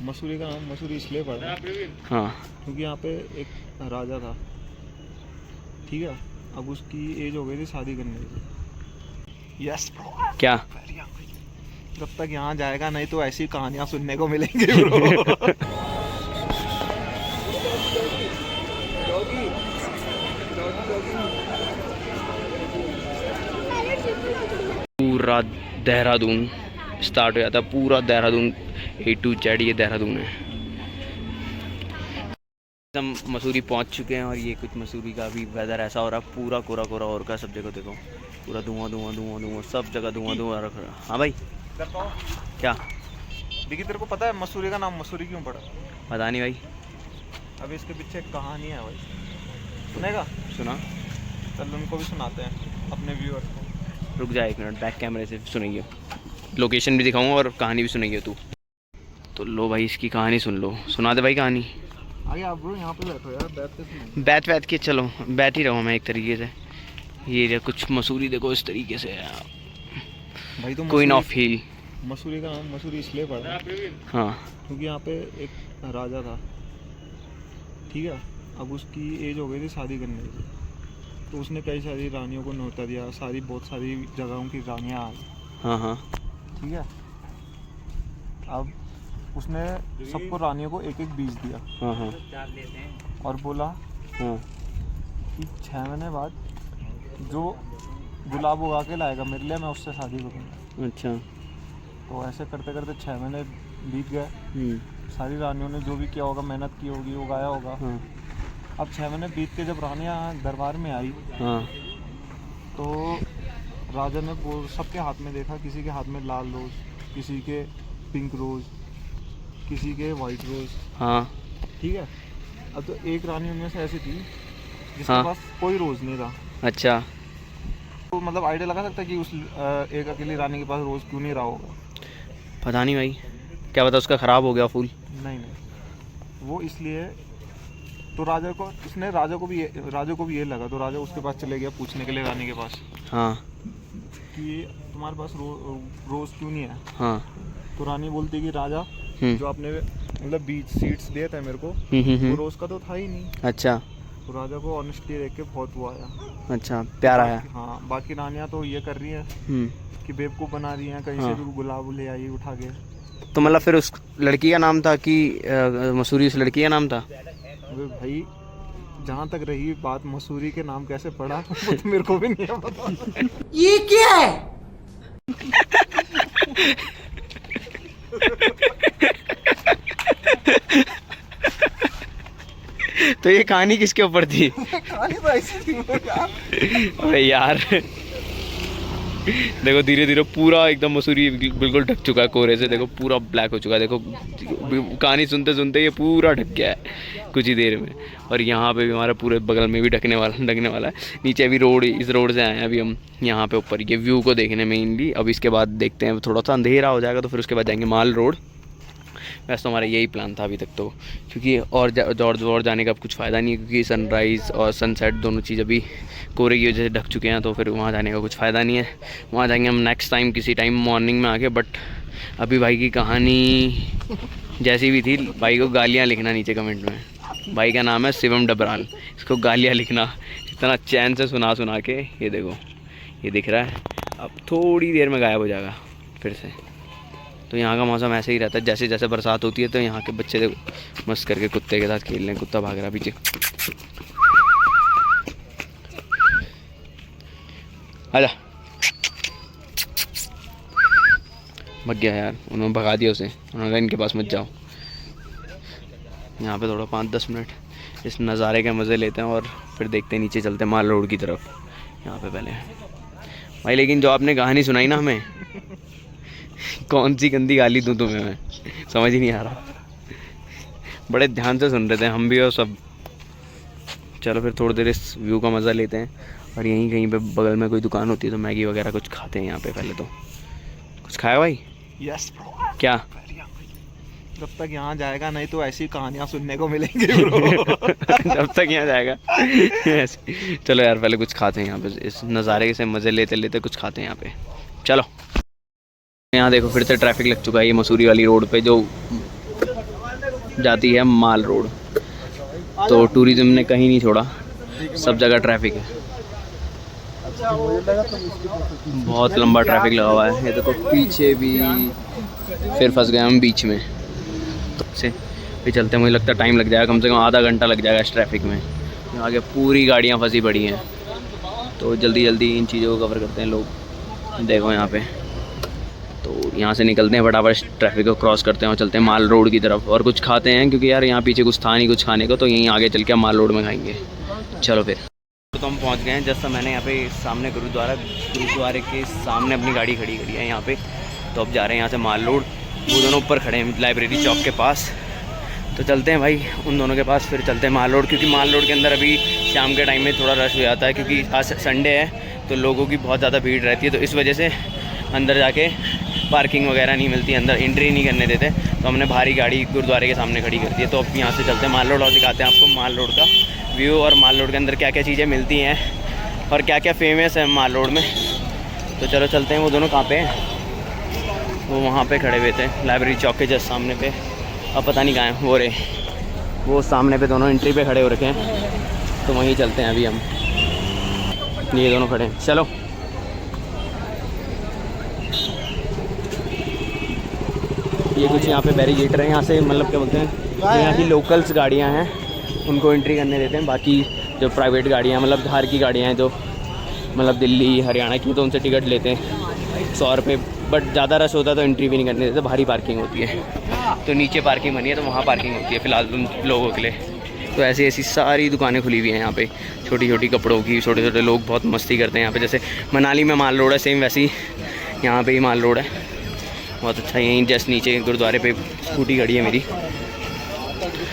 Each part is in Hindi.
मसूरी का नाम मसूरी इसलिए पड़ा हाँ क्योंकि यहाँ पे एक राजा था, ठीक है। अब उसकी एज हो गई थी शादी करने की। Yes bro. क्या? जब तक यहाँ जाएगा नहीं तो ऐसी कहानियाँ सुनने को मिलेंगी ब्रो। पूरा देहरादून स्टार्ट हो जाता है, पूरा देहरादून A to Z ये देहरादून है। हम मसूरी पहुंच चुके हैं और ये कुछ मसूरी का भी वेदर ऐसा हो रहा है, पूरा कोरा कोरा और का सब जगह देखो, पूरा धुआं धुआं धुआं धुआं, सब जगह धुआं धुआं रख रहा। हाँ भाई क्या? देखिए तेरे को पता है मसूरी का नाम मसूरी क्यों पड़ा? पता नहीं भाई। अब इसके पीछे एक कहानी है भाई, सुनेगा? सुना? चल उनको भी सुनाते हैं अपने व्यूअर्स को। रुक जा एक मिनट, बैक कैमरे से सुनेंगे, लोकेशन भी दिखाऊंगा और कहानी भी सुनेंगे तू। तो लो भाई इसकी कहानी सुन लो, सुना दे भाई कहानी। आगे आप ब्रो यहाँ पे बैठो यार, बैठ के चलो, बैठ ही रहो मैं एक तरीके से। ये कुछ मसूरी देखो इस तरीके से भाई। तो क्वीन ऑफ हिल। मसूरी का नाम मसूरी इसलिए पड़ा हाँ क्योंकि यहाँ पे एक राजा था, ठीक है। अब उसकी एज हो गई थी शादी करने की, तो उसने कई सारी रानियों को न्योता दिया, बहुत सारी जगहों की रानियाँ आई। हाँ हाँ ठीक है। अब उसने सबको रानियों को एक एक बीज दिया। हाँ हाँ और बोला हाँ कि 6 महीने बाद जो गुलाब उगा के लाएगा मेरे लिए, मैं उससे शादी करूँगा। अच्छा। तो ऐसे करते करते 6 महीने बीत गए। सारी रानियों ने जो भी किया होगा, मेहनत की होगी, उगाया होगा। हाँ। अब 6 महीने बीत के जब रानियाँ दरबार में आई, हाँ। तो राजा ने वो सबके हाथ में देखा, किसी के हाथ में लाल रोज़, किसी के पिंक रोज़, किसी के वाइट रोज़। हाँ ठीक है। अब तो एक रानी उनमें से ऐसी थी जिसके हाँ। पास कोई रोज़ नहीं था। अच्छा। तो मतलब आइडिया लगा सकता है कि उस एक अकेली रानी के पास रोज़ क्यों नहीं रहा होगा। पता नहीं भाई, क्या पता उसका ख़राब हो गया फूल। नहीं, वो इसलिए तो राजा को भी ये लगा, तो राजा उसके पास चले गया पूछने के लिए रानी के पास। हाँ। कि तुम्हारे पास रोज़ क्यों नहीं है। हाँ। तो रानी बोलती कि राजा जो आपने मतलब बीज सीड्स दिए थे मेरे को, वो रोज़ का तो था ही नहीं। अच्छा। तो राजा को ऑनेस्टली देख के बहुत वो आया। अच्छा, प्यार आया। हाँ, बाकी रानियाँ तो ये कर रही हैं कि बेवकूफ़ बना रही हैं, कहीं से भी गुलाब ले आई उठा के। तो मतलब फिर उस लड़की का नाम था कि मसूरी उस लड़की का नाम था? अबे भाई, जहाँ तक रही बात मसूरी के नाम कैसे पड़ा वो तो मेरे को भी नहीं है पता। ये क्या है? तो ये कहानी किसके ऊपर थी? कहानी तो ऐसी थी यार। अरे यार देखो धीरे धीरे पूरा एकदम मसूरी बिल्कुल ढक चुका है कोहरे से, देखो पूरा ब्लैक हो चुका है। देखो कहानी सुनते सुनते ये पूरा ढक गया है कुछ ही देर में। और यहाँ पे भी हमारे पूरे बगल में भी ढकने वाला है। नीचे अभी रोड, इस रोड से आए हैं अभी हम यहाँ पे ऊपर ये व्यू को देखने मेनली। अब इसके बाद देखते हैं, थोड़ा सा अंधेरा हो जाएगा तो फिर उसके बाद जाएंगे माल रोड। वैसे तो हमारा यही प्लान था अभी तक तो, क्योंकि और जाने का अब कुछ फ़ायदा नहीं है, क्योंकि सनराइज़ और सनसेट दोनों चीज़ अभी कोहरे की वजह से ढक चुके हैं। तो फिर वहाँ जाने का कुछ फ़ायदा नहीं है। वहाँ जाएंगे हम नेक्स्ट टाइम, किसी टाइम मॉर्निंग में आके। बट अभी भाई की कहानी जैसी भी थी, भाई को गालियाँ लिखना नीचे कमेंट में। भाई का नाम है शिवम डबराल, इसको गालियाँ लिखना इतना चैन से सुना के। ये देखो ये दिख रहा है, अब थोड़ी देर में गायब हो जाएगा फिर से। तो यहाँ का मौसम ऐसे ही रहता है, जैसे जैसे बरसात होती है तो यहाँ के बच्चे देखो मस्त करके कुत्ते के साथ खेल रहे हैं। कुत्ता भाग रहा पीछे। आजा, भाग गया यार, उन्होंने भगा दिया उसे। उन्होंने कहा इनके पास मत जाओ। यहाँ पे थोड़ा 5-10 मिनट इस नज़ारे के मज़े लेते हैं और फिर देखते हैं नीचे चलते हैं माल रोड की तरफ। यहाँ पे पहले भाई, लेकिन जो आपने कहानी सुनाई ना हमें, कौन सी गंदी गाली दूँ तुम्हें, मैं समझ ही नहीं आ रहा। बड़े ध्यान से सुन रहे थे हम भी और सब। चलो फिर थोड़ी देर इस व्यू का मज़ा लेते हैं और यहीं कहीं पे बगल में कोई दुकान होती है तो मैगी वगैरह कुछ खाते हैं यहाँ पे। पहले तो कुछ खाया भाई? Yes bro. क्या? जब तक यहाँ जाएगा नहीं तो ऐसी कहानियाँ सुनने को मिलेंगी ब्रो। जब तक यहाँ जाएगा चलो यार पहले कुछ खाते हैं यहाँ पे, इस नज़ारे से मज़े लेते लेते कुछ खाते हैं यहाँ पे। चलो। यहाँ देखो फिर से ट्रैफिक लग चुका है ये मसूरी वाली रोड पे, जो जाती है माल रोड। तो टूरिज्म ने कहीं नहीं छोड़ा, सब जगह ट्रैफिक है, बहुत लंबा ट्रैफिक लगा हुआ है। ये देखो पीछे भी, फिर फंस गए हम बीच में। तो से भी चलते, मुझे लगता है टाइम लग जाएगा, कम से कम आधा घंटा लग जाएगा इस ट्रैफिक में। आगे पूरी गाड़ियाँ फंसी पड़ी हैं, तो जल्दी जल्दी इन चीज़ों को कवर करते हैं लोग। देखो यहाँ पे, तो यहाँ से निकलते हैं फटाफट, ट्रैफिक को क्रॉस करते हैं और चलते हैं माल रोड की तरफ, और कुछ खाते हैं क्योंकि यार यहाँ पीछे कुछ था नहीं कुछ खाने को, तो यहीं आगे चल के माल रोड में खाएंगे। चलो फिर। तो हम पहुँच गए हैं, जैसा मैंने यहाँ पे सामने गुरुद्वारे के सामने अपनी गाड़ी खड़ी करी है यहाँ पे। तो अब जा रहे हैं यहाँ से माल रोड, वो दोनों ऊपर खड़े हैं लाइब्रेरी चौक के पास। तो चलते हैं भाई उन दोनों के पास, फिर चलते हैं माल रोड, क्योंकि माल रोड के अंदर अभी शाम के टाइम में थोड़ा रश हो जाता है, क्योंकि आज संडे है तो लोगों की बहुत ज़्यादा भीड़ रहती है, तो इस वजह से अंदर जाके पार्किंग वगैरह नहीं मिलती, अंदर एंट्री नहीं करने देते। तो हमने भारी गाड़ी गुरुद्वारे के सामने खड़ी कर दी है। तो अब यहाँ से चलते हैं माल रोड और दिखाते हैं आपको माल रोड का व्यू, और माल रोड के अंदर क्या क्या चीज़ें मिलती हैं और क्या क्या फेमस है माल रोड में। तो चलो चलते हैं। वो दोनों कहाँ पे हैं? वो वहाँ पे खड़े हुए थे लाइब्रेरी चौक के जस्ट सामने पे, अब पता नहीं कहाँ हैं वो रहे, वो सामने पे दोनों एंट्री पे खड़े हो रखे हैं। तो वहीं चलते हैं अभी हम, ये दोनों खड़े हैं। चलो ये कुछ यहाँ पे बैरिकेटर है, यहाँ से मतलब क्या बोलते हैं, यहाँ की लोकल्स गाड़ियाँ हैं उनको एंट्री करने देते हैं, बाकी जो प्राइवेट गाड़ियाँ मतलब बाहर की गाड़ियाँ हैं जो मतलब दिल्ली हरियाणा की, तो उनसे टिकट लेते हैं 100 रुपये, बट ज़्यादा रश होता है तो एंट्री भी नहीं करने देते, भारी पार्किंग होती है। तो नीचे पार्किंग बनी है तो वहाँ पार्किंग होती है फ़िलहाल उन लोगों के लिए। तो ऐसी ऐसी सारी दुकानें खुली हुई हैं यहाँ पे, छोटी छोटी कपड़ों की, छोटे छोटे लोग बहुत मस्ती करते हैं यहाँ पे। जैसे मनाली में माल रोड है सेम वैसी यहाँ पे ही माल रोड है, बहुत अच्छा। यहीं जस्ट नीचे गुरुद्वारे पे स्कूटी खड़ी है मेरी।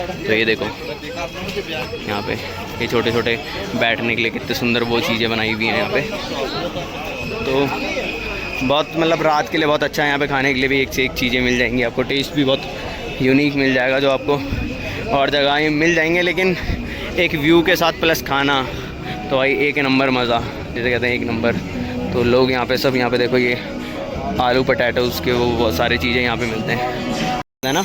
तो ये देखो यहाँ पे ये छोटे छोटे बैठने के लिए कितने सुंदर वो चीज़ें बनाई हुई हैं यहाँ पे। तो बहुत मतलब रात के लिए बहुत अच्छा है, यहाँ पे खाने के लिए भी एक से एक चीज़ें मिल जाएंगी आपको, टेस्ट भी बहुत यूनिक मिल जाएगा जो आपको और जगह मिल जाएंगे, लेकिन एक व्यू के साथ प्लस खाना, तो भाई एक नंबर मज़ा, जैसे कहते हैं एक नंबर। तो लोग यहाँ पे सब, यहाँ पे देखो ये आलू पटैटोज़ के वो बहुत सारी चीज़ें यहाँ पे मिलते हैं, है ना।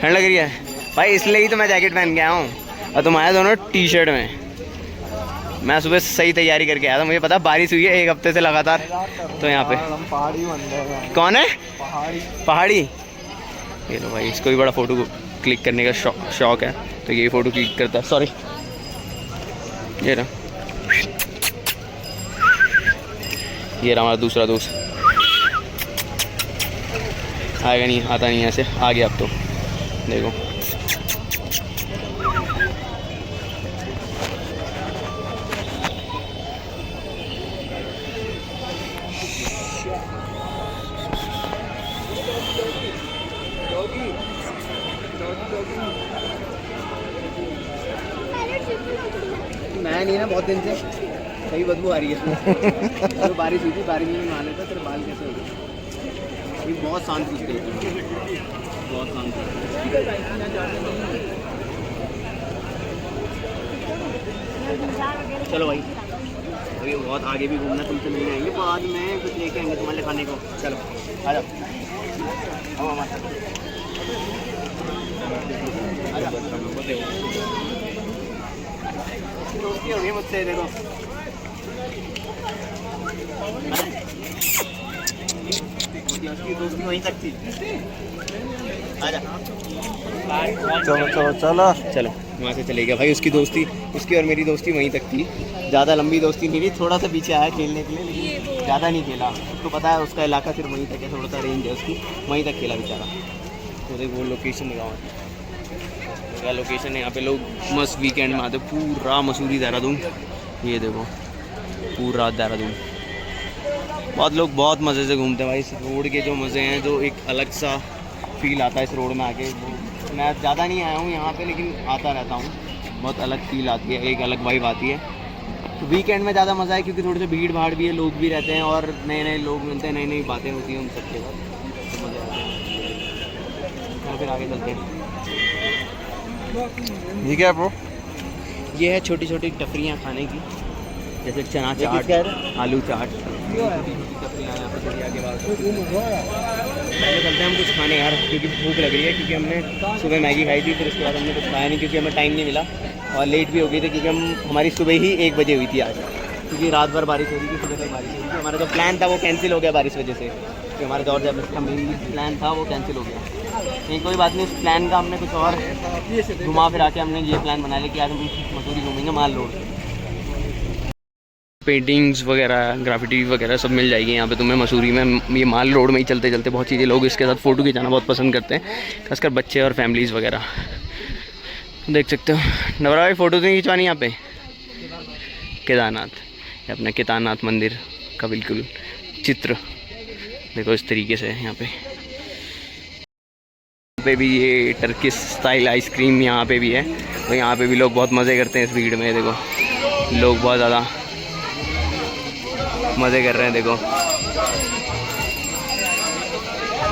ठंड लग रही है भाई, इसलिए ही तो मैं जैकेट पहन के आया हूँ, और तुम आए दोनों टी शर्ट में। मैं सुबह सही तैयारी करके आया था, मुझे पता बारिश हुई है 1 हफ्ते से लगातार। तो यहाँ पे पहाड़ी बन गए। कौन है? पहाड़ी। पहाड़ी। ये लो भाई, इसको भी बड़ा फ़ोटो क्लिक करने का शौक है, तो ये फ़ोटो क्लिक करता है। सॉरी, ये रहा हमारा दूसरा दोस्त। आएगा नहीं, आता नहीं ऐसे, आ गया अब तो देखो। मैं नहीं ना बहुत दिन से, सही बदबू आ रही है। तो बारिश हुई थी, बारिश में नहा लेता, तेरे बाल कैसे हो गए? ये बहुत शांत कुछ कहती है, बहुत शांत। चलो भाई, अभी बहुत आगे भी घूमना, तुमसे नहीं आएंगे, तो आज मैं कुछ लेके आएंगे तुम्हारे खाने को। चलो आ जाओ, आओ हमारे साथ। दोस्ती होगी मुझसे, देखो उसकी दोस्ती वहीं तक थी। आजा चलो चलो चलो चलो वहाँ से चले गया भाई, उसकी दोस्ती, उसकी और मेरी दोस्ती वहीं तक थी, ज़्यादा लंबी दोस्ती नहीं थी। थोड़ा सा पीछे आया खेलने के लिए, लेकिन ज़्यादा नहीं खेला। उसको पता है उसका इलाका सिर्फ वहीं तक है, थोड़ा सा रेंज है उसकी, वहीं तक खेला बेचारा। तो देख वो लोकेशन दिखाओ, क्या लोकेशन है यहाँ पे। लोग मस्त वीकेंड में आते, पूरा मसूरी देहरादून, ये देखो पूरा देहरादून। बहुत लोग बहुत मज़े से घूमते हैं भाई। इस रोड के जो मज़े हैं, जो एक अलग सा फील आता है इस रोड में आके। मैं ज़्यादा नहीं आया हूँ यहाँ पे, लेकिन आता रहता हूँ, बहुत अलग फील आती है, एक अलग वाइब आती है। तो वीकेंड में ज़्यादा मज़ा है, क्योंकि थोड़ी सी भीड़ भाड़ भी है, लोग भी रहते हैं और नए नए लोग मिलते हैं, नई नई बातें होती हैं उन सबके साथ, तो मज़े आते हैं। तो फिर आगे चलते हैं। ये क्या ब्रो? ये है छोटी छोटी टपरियाँ खाने की, जैसे चना चाट, आलू चाट, छोटी छोटी टपरियाँ यहाँ पे थोड़ी आगे बात पहले चलते हैं हम कुछ खाने यार, क्योंकि भूख लग रही है, क्योंकि हमने सुबह मैगी खाई थी, फिर उसके बाद हमने कुछ खाया नहीं क्योंकि हमें टाइम नहीं मिला और लेट भी हो गई थी, क्योंकि हमारी सुबह ही 1 बजे हुई थी आज, क्योंकि रात भर बारिश हो रही थी, सुबह तक बारिश हो रही थी। हमारा जो प्लान था वो कैंसिल हो गया बारिश वजह से, क्योंकि हमारा जॉर्ज एवरेस्ट का मेन प्लान था वो कैंसिल हो गया। नहीं कोई बात नहीं, उस प्लान का हमने कुछ और घुमा फिरा के हमने ये प्लान बना लिया कि आज हम मसूरी घूमेंगे माल रोड। पेंटिंग्स वगैरह, ग्राफिटी वगैरह सब मिल जाएगी यहाँ पे तुम्हें मसूरी में। ये माल रोड में ही चलते चलते बहुत चीज़ें, लोग इसके साथ फ़ोटो खिंचाना बहुत पसंद करते हैं, खासकर बच्चे और फैमिलीज़ वगैरह। देख सकते हो नवरा भाई, फ़ोटो तो नहीं खिंचवानी यहाँ पे। केदारनाथ, ये अपना केदारनाथ मंदिर का बिल्कुल चित्र देखो इस तरीके से है यहाँ पे भी ये टर्किश स्टाइल आइसक्रीम यहाँ पे भी है, तो यहाँ पे भी लोग बहुत मज़े करते हैं इस भीड़ में। देखो लोग बहुत ज़्यादा मज़े कर रहे हैं, देखो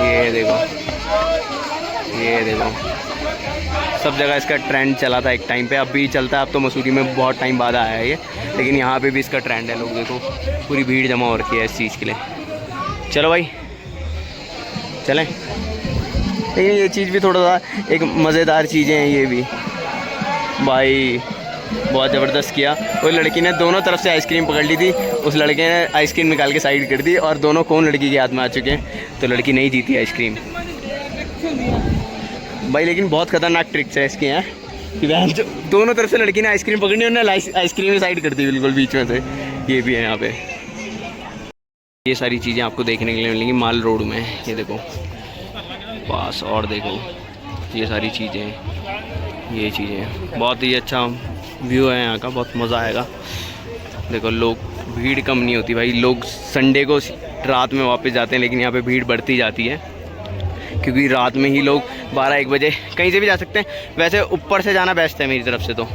ये देखो, ये देखो सब जगह इसका ट्रेंड चला था एक टाइम पे, अब भी चलता है, अब तो मसूरी में बहुत टाइम बाद आया है ये, लेकिन यहाँ पे भी इसका ट्रेंड है। लोग देखो पूरी भीड़ जमा हो रखी है इस चीज़ के लिए। चलो भाई चलें, लेकिन ये चीज़ भी थोड़ा सा एक मज़ेदार चीज़ें हैं ये भी भाई, बहुत ज़बरदस्त किया। वो लड़की ने दोनों तरफ से आइसक्रीम पकड़ ली थी, उस लड़के ने आइसक्रीम निकाल के साइड कर दी और दोनों कौन लड़की के हाथ में आ चुके हैं, तो लड़की नहीं जीती आइसक्रीम भाई। लेकिन बहुत ख़तरनाक ट्रिक्स है इसके हैं कि वह जो दोनों तरफ से लड़की ने आइसक्रीम पकड़नी और उन्होंने आइसक्रीम की साइड कर दी बिल्कुल बीच में से। ये भी है यहाँ पे, ये सारी चीज़ें आपको देखने के लिए मिलेंगी माल रोड में। ये देखो पास, और देखो ये सारी चीज़ें, ये चीज़ें बहुत ही अच्छा व्यू है यहाँ का, बहुत मज़ा आएगा। देखो लोग, भीड़ कम नहीं होती भाई, लोग संडे को रात में वापस जाते हैं, लेकिन यहाँ पे भीड़ बढ़ती जाती है क्योंकि रात में ही लोग 12-1 बजे कहीं से भी जा सकते हैं। वैसे ऊपर से जाना बेस्ट है मेरी तरफ से, तो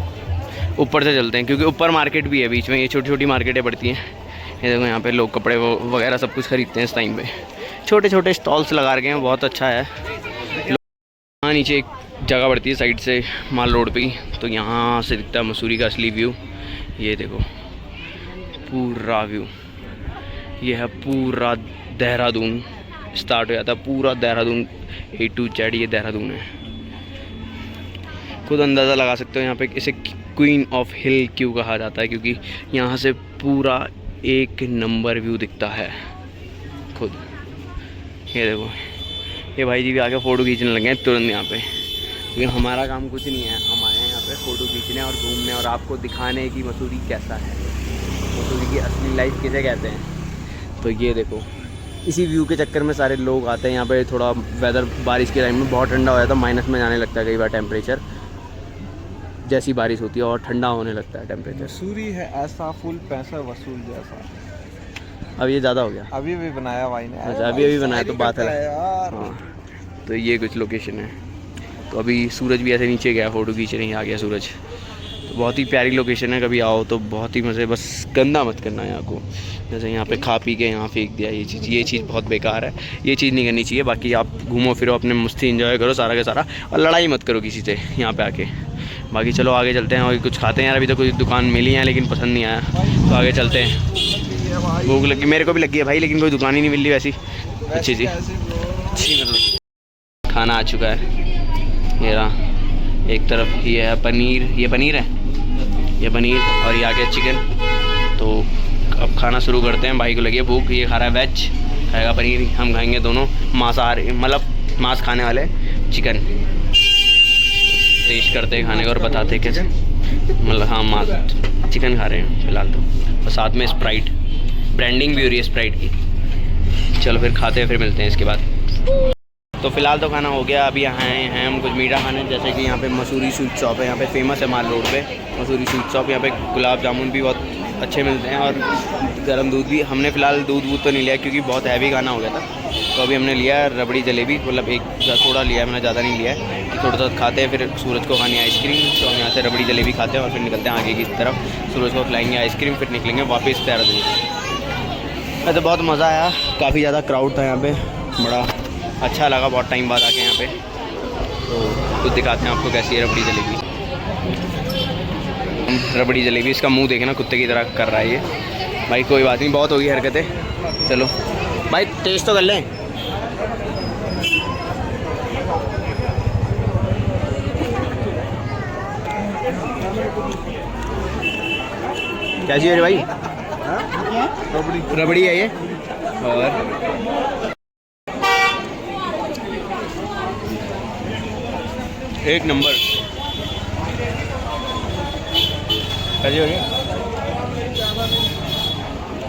ऊपर से चलते हैं क्योंकि ऊपर मार्केट भी है बीच में, ये छोटी छोटी मार्केटें पड़ती हैं। ये देखो यहाँ पे लोग कपड़े वगैरह सब कुछ खरीदते हैं इस टाइम पे, छोटे छोटे स्टॉल्स लगा रखे हैं, बहुत अच्छा है। यहाँ नीचे एक जगह पड़ती है साइड से माल रोड पे ही, तो यहाँ से दिखता है मसूरी का असली व्यू। ये देखो पूरा व्यू, ये है पूरा देहरादून, स्टार्ट हो जाता है पूरा देहरादून A to Z, ये देहरादून है। खुद अंदाज़ा लगा सकते हो यहाँ पे इसे क्वीन ऑफ हिल क्यों कहा जाता है, क्योंकि यहाँ से पूरा 1 नंबर व्यू दिखता है खुद। ये देखो ये भाई जी भी आके फ़ोटो खींचने लगे हैं तुरंत यहाँ पे, क्योंकि हमारा काम कुछ नहीं है, हम आए हैं यहाँ पे फ़ोटो खींचने और घूमने और आपको दिखाने की मसूरी कैसा है, मसूरी की असली लाइफ किसे कहते हैं। तो ये देखो इसी व्यू के चक्कर में सारे लोग आते हैं यहाँ पे। थोड़ा वेदर बारिश के टाइम में बहुत ठंडा हो जाता है, माइनस में जाने लगता है कई बार टेम्परेचर, जैसी बारिश होती है और ठंडा होने लगता है टेम्परेचर। मसूरी है ऐसा फुल पैसा वसूल जैसा। अब ये ज़्यादा हो गया, अभी भी बनाया भाई ने। अच्छा अभी बनाया तो बात है यार। हाँ, तो ये कुछ लोकेशन है। तो अभी सूरज भी ऐसे नीचे गया, फ़ोटो खींच रहे हैं, आ गया सूरज। तो बहुत ही प्यारी लोकेशन है, कभी आओ तो बहुत ही मज़े, बस गंदा मत करना यहाँ को। जैसे यहाँ पे खा पी के यहाँ फेंक दिया, ये चीज़ बहुत बेकार है, ये चीज़ नहीं करनी चाहिए। बाकी आप घूमो फिरो, अपने मस्ती एंजॉय करो सारा का सारा, और लड़ाई मत करो किसी से यहाँ पे आके। बाकी चलो आगे चलते हैं और कुछ खाते हैं यार। अभी तो कुछ दुकान मिली है लेकिन पसंद नहीं आया, तो आगे चलते हैं। भूख लगी, मेरे को भी लगी है भाई, लेकिन कोई दुकान ही नहीं मिल रही वैसी अच्छी सी अच्छी। मतलब खाना आ चुका है, ये रहा एक तरफ, ये है पनीर, ये पनीर है, ये पनीर, और ये आ गया चिकन। तो अब खाना शुरू करते हैं। भाई को लगी है भूख, ये खा रहा है वेज, खाएगा पनीर, हम खाएंगे दोनों मांसाहारी, मतलब मांस खाने वाले चिकन। टेस्ट करते हैं खाने का और बताते हैं कैसे, मतलब हाँ मांस चिकन खा रहे हैं फिलहाल तो, और साथ में स्प्राइट, ब्रांडिंग भी हो रही है स्प्राइट की। चलो फिर खाते हैं, फिर मिलते हैं इसके बाद। तो फिलहाल तो खाना हो गया, अभी यहाँ आए हैं हम कुछ मीठा खाने, जैसे कि यहाँ पे मसूरी स्वीट शॉप है, यहाँ पे फेमस है माल रोड पे मसूरी स्वीट शॉप। यहाँ पे गुलाब जामुन भी बहुत अच्छे मिलते हैं और गर्म दूध भी। हमने फ़िलहाल दूध तो नहीं लिया क्योंकि बहुत हैवी खाना हो गया था, तो अभी हमने लिया रबड़ी जलेबी, मतलब एक थोड़ा लिया है, मैंने ज़्यादा नहीं लिया है कि थोड़ा सा खाते हैं, फिर सूरज को खानी आइसक्रीम। तो हम यहाँ से रबड़ी जलेबी खाते हैं और फिर निकलते हैं आगे की तरफ, सूरज को खिलाएंगे आइसक्रीम, फिर निकलेंगे वापस देहरादून। वैसे बहुत मज़ा आया, काफ़ी ज़्यादा क्राउड था यहाँ पे, बड़ा अच्छा लगा बहुत टाइम बाद आके यहाँ पे। तो कुछ दिखाते हैं आपको कैसी है रबड़ी जलेबी। रबड़ी जलेबी, इसका मुंह देखे ना कुत्ते की तरह कर रहा है ये। भाई कोई बात नहीं, बहुत होगी हरकतें, चलो भाई टेस्ट तो कर लें। कैसी है रे भाई? रबड़ी है ये। और एक नंबर। कैसी हो रही है?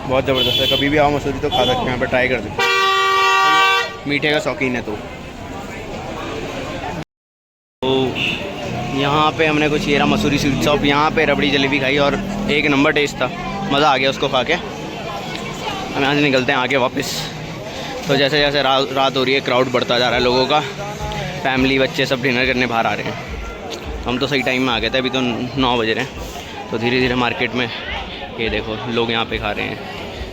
बहुत ज़बरदस्त है। कभी भी आओ मसूरी तो खा सकते हैं, यहाँ पर ट्राई कर सकते हैं। मीठे का शौकीन है तो यहाँ पे हमने कुछ येरा मसूरी स्वीट शॉप, यहाँ पे रबड़ी जलेबी खाई और एक नंबर टेस्ट था। मज़ा आ गया उसको खा के। हम यहाँ से निकलते हैं आगे वापस। तो जैसे जैसे रात हो रही है, क्राउड बढ़ता जा रहा है लोगों का। फैमिली बच्चे सब डिनर करने बाहर आ रहे हैं। हम तो सही टाइम में आ गए थे, अभी तो 9 बज रहे हैं। तो धीरे धीरे मार्केट में ये देखो लोग यहाँ पे खा रहे हैं,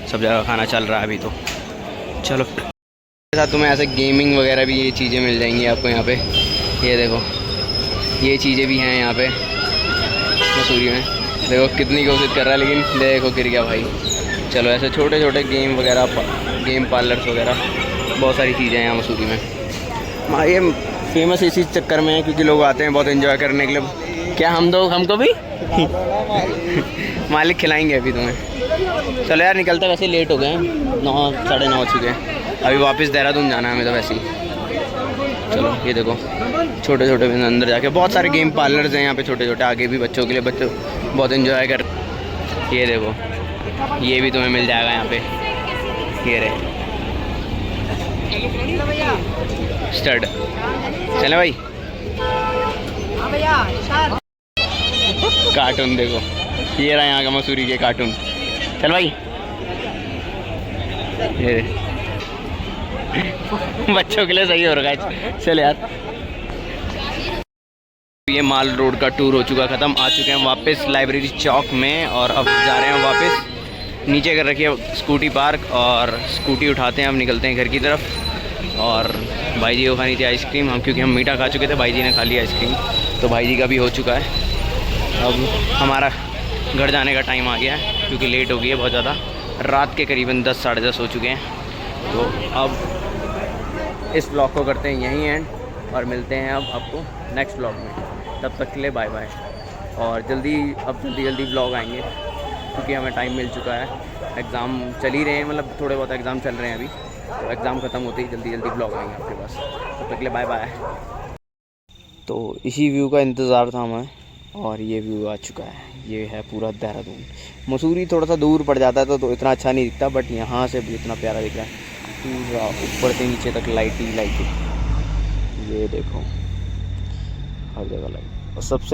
सब जगह खाना चल रहा है अभी। तो चलो साथ तुम्हें ऐसे गेमिंग वगैरह भी ये चीज़ें मिल जाएंगी आपको यहाँ पे। ये देखो ये चीज़ें भी हैं यहाँ पे मसूरी में। देखो कितनी कोशिश कर रहा है लेकिन देखो गिर गया भाई। चलो ऐसे छोटे छोटे गेम वगैरह, गेम पार्लर्स वगैरह बहुत सारी चीज़ें हैं यहाँ मसूरी में। ये फेमस इसी चक्कर में है क्योंकि लोग आते हैं बहुत एंजॉय करने के लिए। क्या हमको भी मालिक खिलाएंगे अभी तुम्हें। चलो यार निकलते, वैसे लेट हो गए हैं, 9 साढ़े 9 हो चुके हैं। अभी वापस देहरादून जाना है हमें तो वैसे ही। चलो ये देखो छोटे छोटे अंदर जाके बहुत सारे गेम पार्लर्स हैं यहाँ पे छोटे छोटे, आगे भी बच्चों के लिए, बच्चे बहुत एंजॉय कर। ये देखो ये भी तुम्हें मिल जाएगा यहाँ पे। ये रहे स्टड। चले भाई। कार्टून देखो, ये रहा यहाँ का मसूरी के कार्टून। चल भाई। ये बच्चों के लिए सही हो रहा है। चल यार। ये माल रोड का टूर हो चुका ख़त्म। आ चुके हैं वापस लाइब्रेरी चौक में और अब जा रहे हैं वापस। नीचे कर रखी है स्कूटी पार्क और स्कूटी उठाते हैं, अब निकलते हैं घर की तरफ। और भाई जी को खानी थी आइसक्रीम, हम क्योंकि हम मीठा खा चुके थे, भाई जी ने खा लिया आइसक्रीम, तो भाई जी का भी हो चुका है। अब हमारा घर जाने का टाइम आ गया है क्योंकि लेट हो गई है बहुत ज़्यादा। रात के करीबन 10 साढ़े 10 हो चुके हैं। तो अब इस ब्लॉग को करते हैं यहीं एंड और मिलते हैं अब आपको नेक्स्ट ब्लॉग में। तब तक के लिए बाय बाय। और जल्दी ब्लॉग आएंगे क्योंकि हमें टाइम मिल चुका है। एग्ज़ाम चल ही रहे हैं, मतलब थोड़े बहुत एग्ज़ाम चल रहे हैं अभी, तो एग्ज़ाम ख़त्म होते ही जल्दी ब्लॉग आएंगे आपके पास। तब तक के लिए बाय बाय। तो इसी व्यू का इंतज़ार था हमें और ये व्यू आ चुका है। ये है पूरा देहरादून। मसूरी थोड़ा सा दूर पड़ जाता है तो इतना अच्छा नहीं दिखता, बट यहाँ से भी इतना प्यारा दिख रहा है। पूरा ऊपर से नीचे तक लाइट ही। ये देखो हर जगह लाइट। और सबसे